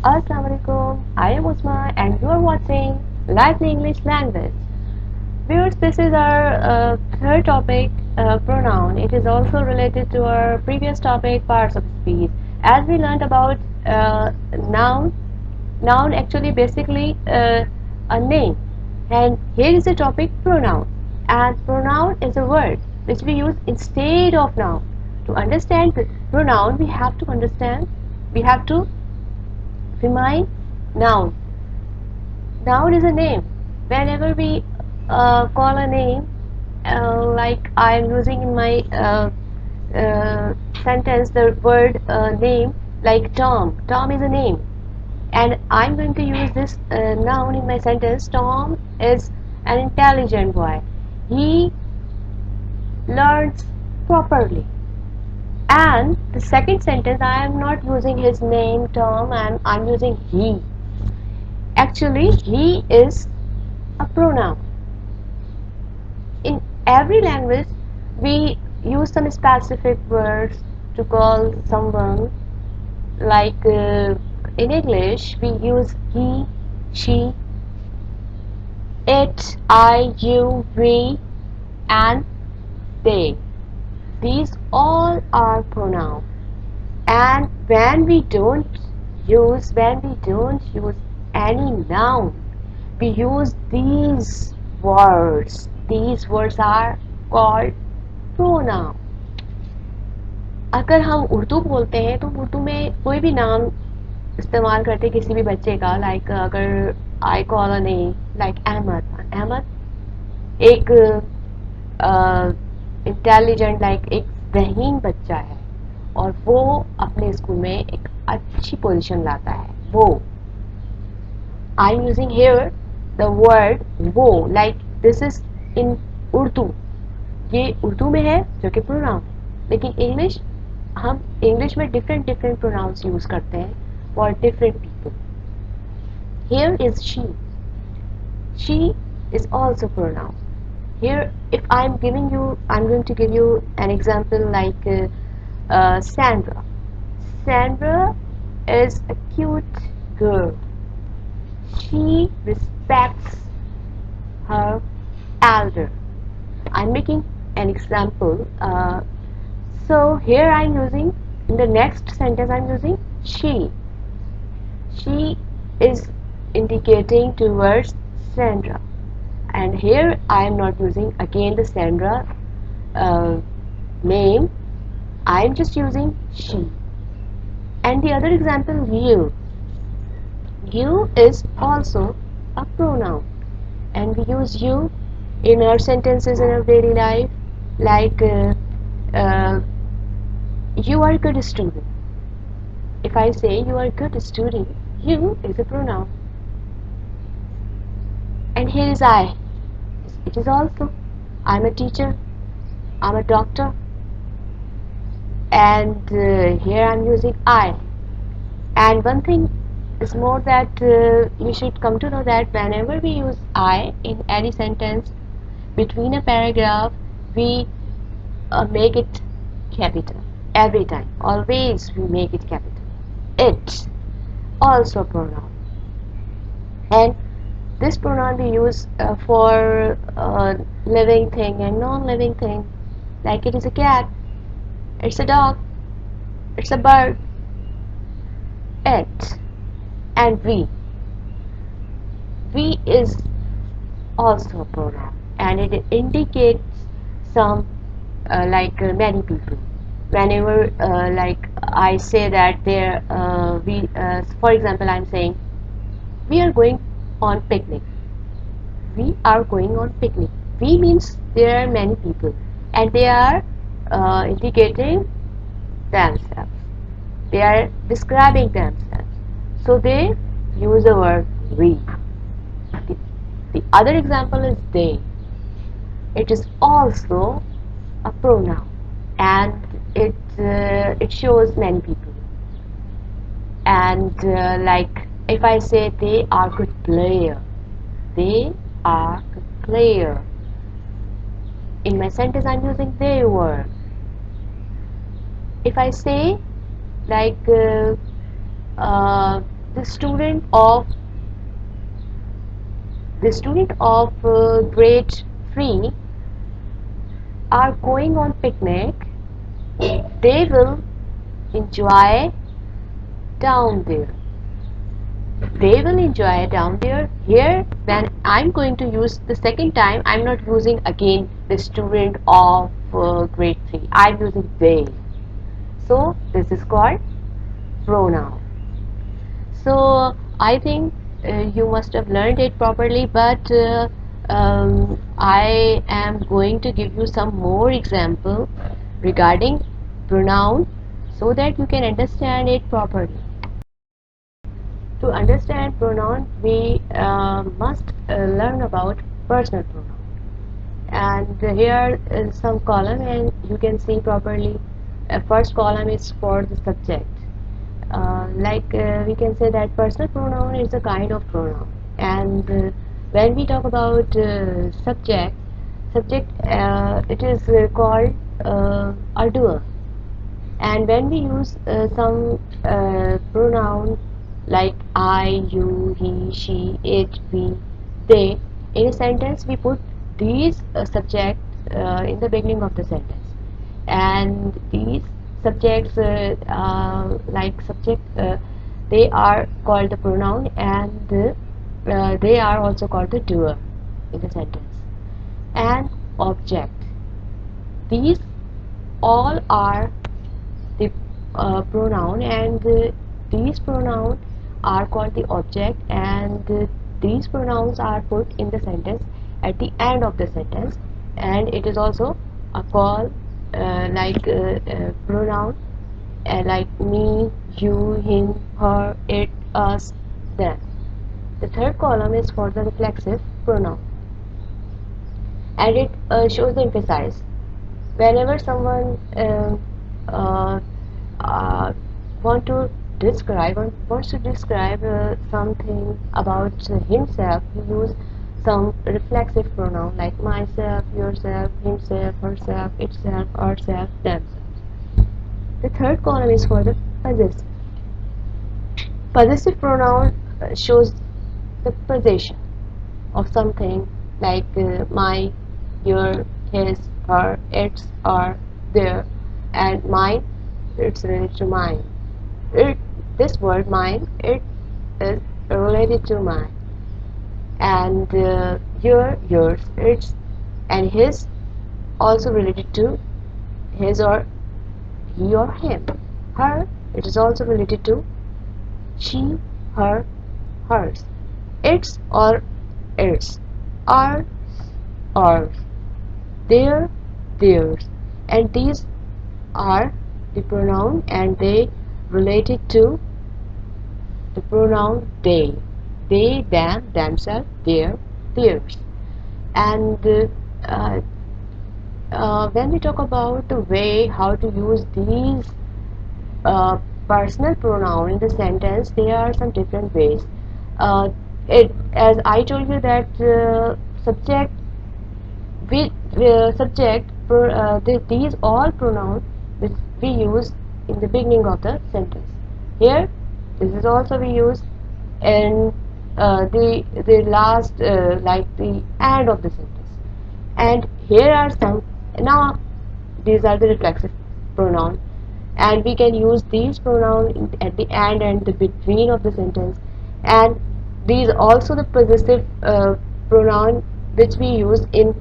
Assalamualaikum. I am Usma and you are watching Live in English Language. Viewers, this is our third topic, pronoun. It is also related to our previous topic, parts of speech. As we learned about noun, noun actually basically a name. And here is the topic pronoun. And pronoun is a word which we use instead of noun. To understand the pronoun, we have to remind noun. Noun is a name. Whenever we call a name, like I am using in my uh, sentence the word name, like Tom. Tom is a name, and I'm going to use this noun in my sentence. Tom is an intelligent boy. He learns properly. And the second sentence, I am not using his name Tom, I'm using he. Actually, he is a pronoun. In every language, we use some specific words to call someone. Like in English, we use he, she, it, I, you, we, and they. These all are pronouns. And when we don't use any noun, we use these words are called pronoun. अगर हम उर्दू बोलते हैं तो उर्दू में कोई भी नाम इस्तेमाल करते हैं किसी भी बच्चे का, लाइक अगर I call a name like Ahmad. Ahmad एक इंटेलिजेंट, लाइक एक ज़हीन बच्चा है और वो अपने स्कूल में एक अच्छी पोजीशन लाता है. वो, I am using here the word वो, like this is in Urdu. ये उर्दू में है जो कि प्रोनाउन. लेकिन हम इंग्लिश में डिफरेंट डिफरेंट प्रोनाउंस यूज करते हैं for different people. Here is she is also pronoun. Here, if I'm going to give you an example like Sandra. Sandra is a cute girl. She respects her elder. I'm making an example. So here I'm using, in the next sentence I'm using she. She is indicating towards Sandra. And here I am not using again the Sandra name. I am just using she. And the other example, you. You is also a pronoun, and we use you in our sentences in our daily life, like uh, you are a good student. If I say you are a good student, you is a pronoun. And here is I. It is also. I'm a teacher. I'm a doctor. And here I'm using I. And one thing is more that we should come to know that whenever we use I in any sentence between a paragraph, we make it capital every time. Always we make it capital. It also pronoun, and this pronoun we use for living thing and non-living thing. Like it is a cat, it's a dog, it's a bird. It and we. We is also a pronoun, and it indicates some many people. Whenever like I say that there we for example I'm saying we are going on picnic. We are going on picnic. We means there are many people, and they are indicating themselves. They are describing themselves. So they use the word we. The, the other example is they. It is also a pronoun, and it shows many people. And like if I say they are good player, they are good player. In my sentence, I'm using they were. If I say like the student of grade 3 are going on picnic. They will enjoy down there. They will enjoy down there. Here, when I'm going to use the second time, I'm not using again the student of grade 3. I'm using they. So this is called pronoun. So I think you must have learned it properly, but I am going to give you some more example regarding pronoun so that you can understand it properly. To understand pronoun, we must learn about personal pronoun. And here is some column, and you can see properly. First column is for the subject. We can say that personal pronoun is a kind of pronoun, and when we talk about subject it is called a doer. And when we use some pronoun like I, you, he, she, it, we, they in a sentence, we put these subject in the beginning of the sentence. And these subjects they are called the pronoun, and they are also called the doer in the sentence. And object, these all are the pronoun, and these pronouns are called the object, and these pronouns are put in the sentence at the end of the sentence. And it is also a call pronoun like me, you, him, her, it, us, them. The third column is for the reflexive pronoun, and it shows the emphasis. Whenever someone uh, uh, want to wants to describe something about himself, he use some reflexive pronoun like myself, yourself, himself, herself, itself, ourself, themselves. The third column is for the possessive. Possessive pronoun shows the possession of something like my, your, his, her, its, our, their, and mine. It's related to mine. It, this word mine, it is related to mine. And your, yours, its, and his also related to his or he or him. Her, it is also related to she, her, hers. Its or its. Our, ours. Their, theirs. And these are the pronoun, and they related to the pronoun they. They, them, themselves, their, theirs. And when we talk about the way how to use these uh, personal pronoun in the sentence, there are some different ways. As I told you that subject with these all pronouns which we use in the beginning of the sentence. Here, this is also we use in the last like the end of the sentence. And here are some. Now these are the reflexive pronoun, and we can use these pronoun at the end and the between of the sentence. And these also the possessive pronoun which we use in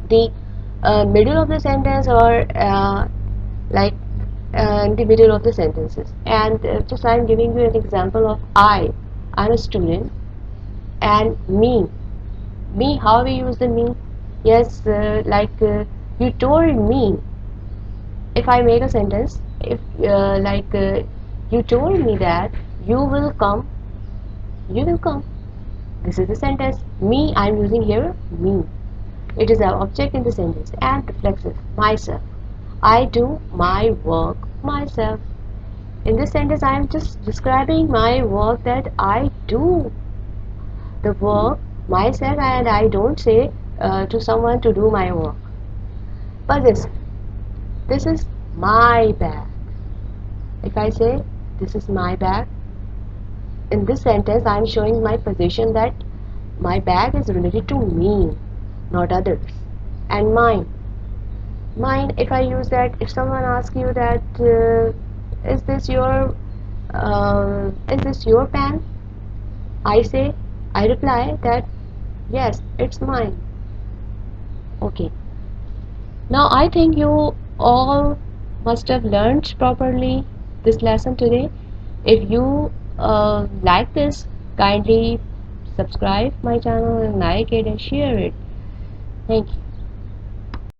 the middle of the sentence, or in the middle of the sentences. And just I'm giving you an example of I'm a student. And me, how we use the me? Yes, you told me. If I make a sentence, if you told me that you will come, you will come. This is the sentence. Me, I'm using here me. It is an object in the sentence. And reflexive, myself. I do my work myself. In this sentence, I am just describing my work, that I do the work myself, and I don't say to someone to do my work. But this is my bag. If I say this is my bag, in this sentence I am showing my position that my bag is related to me, not others. And mine. Mine, if I use that, if someone asks you that, is this your pen? I say, I reply that, yes, it's mine. Okay. Now I think you all must have learned properly this lesson today. If you like this, kindly subscribe my channel and like it and share it. Thank you.